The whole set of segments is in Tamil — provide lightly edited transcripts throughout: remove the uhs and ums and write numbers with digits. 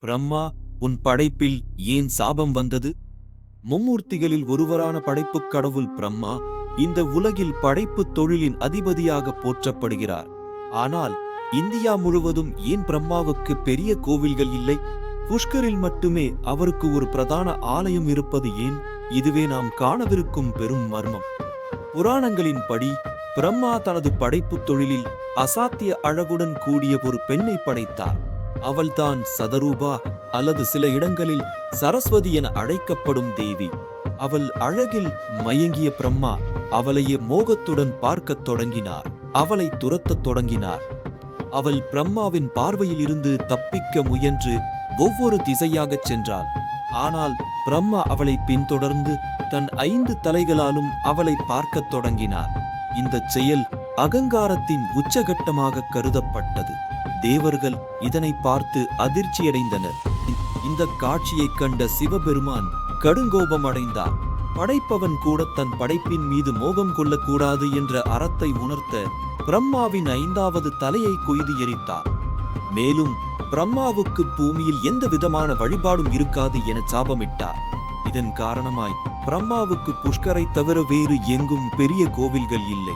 பிரம்மா, உன் படைப்பில் ஏன் சாபம் வந்தது? மும்மூர்த்திகளில் ஒருவரான படைப்புக் கடவுள் பிரம்மா இந்த உலகில் படைப்புத் தொழிலின் அதிபதியாக போற்றப்படுகிறார். ஆனால் இந்தியா முழுவதும் ஏன் பிரம்மாவுக்கு பெரிய கோவில்கள் இல்லை? புஷ்கரில் மட்டுமே அவருக்கு ஒரு பிரதான ஆலயம் இருப்பது ஏன்? இதுவே நாம் காணவிருக்கும் பெரும் மர்மம். புராணங்களின்படி பிரம்மா தனது படைப்புத் தொழிலில் அசாத்திய அழகுடன் கூடிய ஒரு பெண்ணை படைத்தார். அவள்தான் சதரூபா, அல்லது சில இடங்களில் சரஸ்வதி என அழைக்கப்படும் தேவி. அவள் அழகில் மயங்கிய பிரம்மா அவளையே மோகத்துடன் பார்க்கத் தொடங்கினார். அவளை துரத்தத் தொடங்கினார். அவள் பிரம்மாவின் பார்வையில் இருந்து தப்பிக்க முயன்று ஒவ்வொரு திசையாகச் சென்றாள். ஆனால் பிரம்மா அவளை பின்தொடர்ந்து தன் 5 தலைகளாலும் அவளை பார்க்கத் தொடங்கினார். இந்தச் செயல் அகங்காரத்தின் உச்சகட்டமாக கருதப்பட்டது. தேவர்கள் இதனை பார்த்து அதிர்ச்சியடைந்தனர். இந்த காட்சியைக் கண்ட சிவபெருமான் கடுங்கோபம் அடைந்தார். படைப்பவன் கூட தன் படைப்பின் மீது மோகம் கொள்ளக்கூடாது என்ற அறத்தை உணர்த்த பிரம்மாவின் 5வது தலையை கொய்து எரித்தார். மேலும் பிரம்மாவுக்கு பூமியில் எந்த விதமான வழிபாடும் இருக்காது என சாபமிட்டார். இதன் காரணமாய் பிரம்மாவுக்கு புஷ்கரை தவிர வேறு எங்கும் பெரிய கோவில்கள் இல்லை.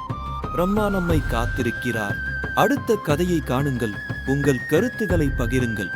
பிரம்மா நம்மை காத்திருக்கிறார். அடுத்த கதையை காணுங்கள். உங்கள் கருத்துக்களை பகிருங்கள்.